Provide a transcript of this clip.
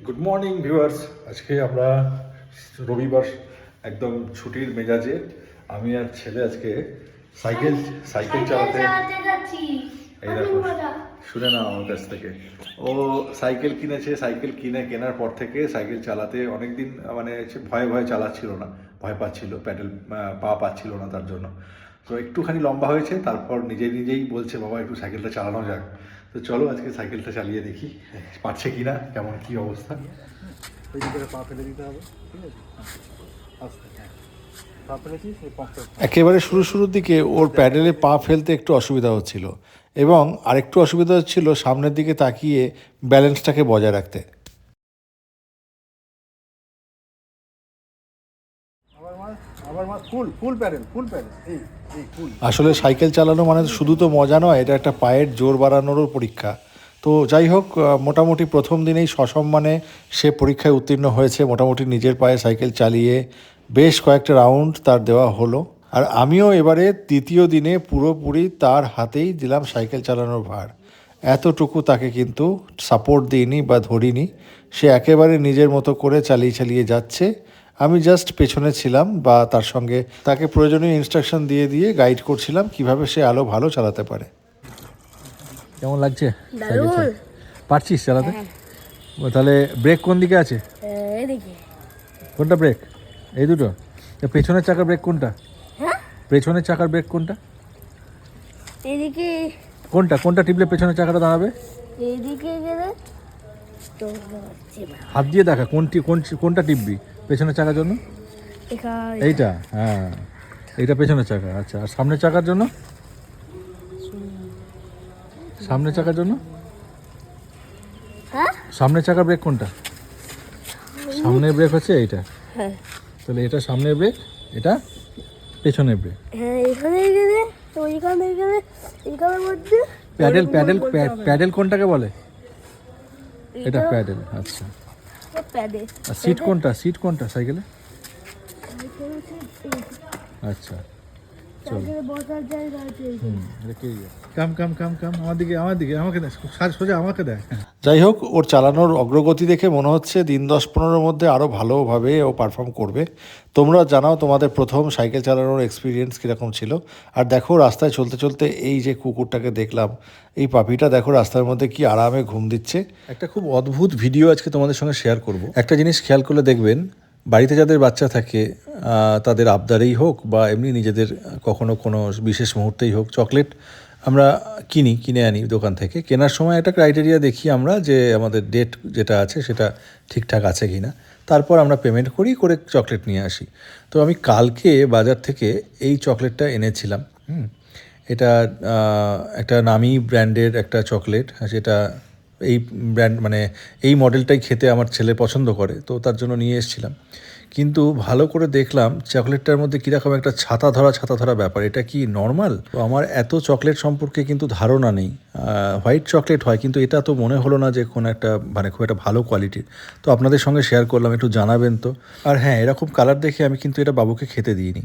Good morning viewers. আজকে আমরা রবিবার একদম ছুটির মেজাজে আমি আর ছেলে আজকে সাইকেল সাইকেল চালাতে যাচ্ছি। এই দেখো, শুনে নাও আমার কাছ থেকে। ও সাইকেল কিনেছে, সাইকেল কেনার পর থেকে সাইকেল চালাতে অনেক দিন মানে ভয়ে ভয়ে চালাচ্ছিল না, ভয় পাচ্ছিল, প্যাডেল পা পাচ্ছিল না, তার জন্য তো একটুখানি লম্বা হয়েছে, তারপর নিজেই বলছে বাবা একটু সাইকেলটা চালানো যাক। তো চলো আজকে সাইকেলটা চালিয়ে দেখি পারছে কিনা, কেমন কি অবস্থা। ওই দিকে পা ফেলে দিতে হবে, ঠিক আছে? আস্তে, হ্যাঁ, পা ফেলেছি। একেবারে শুরুর দিকে ওর প্যাডেলে পা ফেলতে একটু অসুবিধা হচ্ছিল, এবং আরেকটু অসুবিধা হচ্ছিল সামনের দিকে তাকিয়ে ব্যালেন্সটাকে বজায় রাখতে। আসলে সাইকেল চালানো মানে শুধু তো মজা নয়, এটা একটা পায়ের জোর বাড়ানোরও পরীক্ষা। তো যাই হোক, মোটামুটি প্রথম দিনেই সসম্মানে সে পরীক্ষায় উত্তীর্ণ হয়েছে। মোটামুটি নিজের পায়ে সাইকেল চালিয়ে বেশ কয়েকটা রাউন্ড তার দেওয়া হলো। আর আমিও এবারে দ্বিতীয় দিনে পুরোপুরি তার হাতেই দিলাম সাইকেল চালানোর ভার। এতটুকু তাকে কিন্তু সাপোর্ট দিইনি বা ধরিনি, সে একেবারে নিজের মতো করে চালিয়ে যাচ্ছে। আমি জাস্ট পেছনে ছিলাম বা তার সঙ্গে তাকে প্রয়োজনীয় ইনস্ট্রাকশন দিয়ে গাইড করছিলাম কিভাবে সে ভালো চালাতে পারে। কেমন লাগছে? পারছিস চালাতে? তাহলে ব্রেক কোন দিকে আছে? কোনটা ব্রেক? এই দুটো? পেছনের চাকার ব্রেক কোনটা? পেছনের চাকার ব্রেক কোনটা? এদিকে। কোনটা টিপলে পেছনের চাকাটা দাঁড়াবে? এদিকে গেলে তো হাত দিয়ে দেখা কোনটা টিপবি পেছনের চাকার জন্য? এইটা, হ্যাঁ, এইটা পেছনের চাকা। আচ্ছা, আর সামনের চাকার জন্য? সামনের চাকার জন্য সামনের চাকার ব্রেক কোনটা? সামনের ব্রেক হচ্ছে এইটা। হ্যাঁ, তাহলে এটা সামনের ব্রেক, এটা পেছনের ব্রেক। হ্যাঁ, এখানে গেলে ওইখানে গেলে এইখানের মধ্যে প্যাডেল কোনটাকে বলে? এটা প্যাডেল। আচ্ছা, প্যাডেল। আর সিট কোনটা সাইকেলে? আচ্ছা, চলো। আমাকে দেয়। যাই হোক, ওর চালানোর অগ্রগতি দেখে মনে হচ্ছে দিন 10-15-র মধ্যে আরও ভালোভাবে ও পারফর্ম করবে। তোমরা জানাও তোমাদের প্রথম সাইকেল চালানোর এক্সপিরিয়েন্স কীরকম ছিল। আর দেখো, রাস্তায় চলতে এই যে কুকুরটাকে দেখলাম, এই পাপিটা দেখো রাস্তার মধ্যে কি আরামে ঘুম দিচ্ছে। একটা খুব অদ্ভুত ভিডিও আজকে তোমাদের সঙ্গে শেয়ার করব। একটা জিনিস খেয়াল করলে দেখবেন, বাড়িতে যাদের বাচ্চা থাকে তাদের আবদারেই হোক বা এমনি নিজেদের কখনো কোনো বিশেষ মুহূর্তেই হোক, চকলেট আমরা কিনে আনি দোকান থেকে। কেনার সময় একটা ক্রাইটেরিয়া দেখি আমরা, যে আমাদের ডেট যেটা আছে সেটা ঠিকঠাক আছে কি না, তারপর আমরা পেমেন্ট করে চকলেট নিয়ে আসি। তো আমি কালকে বাজার থেকে এই চকলেটটা এনেছিলাম। এটা একটা নামি ব্র্যান্ডের একটা চকলেট, যেটা এই ব্র্যান্ড মানে এই মডেলটাই খেতে আমার ছেলে পছন্দ করে, তো তার জন্য নিয়ে এসেছিলাম। কিন্তু ভালো করে দেখলাম চকলেটটার মধ্যে কীরকম একটা ছাতা ধরা ব্যাপার। এটা কি নর্মাল? তো আমার এত চকলেট সম্পর্কে কিন্তু ধারণা নেই। হোয়াইট চকলেট হয়, কিন্তু এটা তো মনে হলো না যে কোনো একটা মানে খুব একটা ভালো কোয়ালিটির। তো আপনাদের সঙ্গে শেয়ার করলাম, একটু জানাবেন তো। আর হ্যাঁ, এরকম কালার দেখে আমি কিন্তু এটা বাবুকে খেতে দিইনি।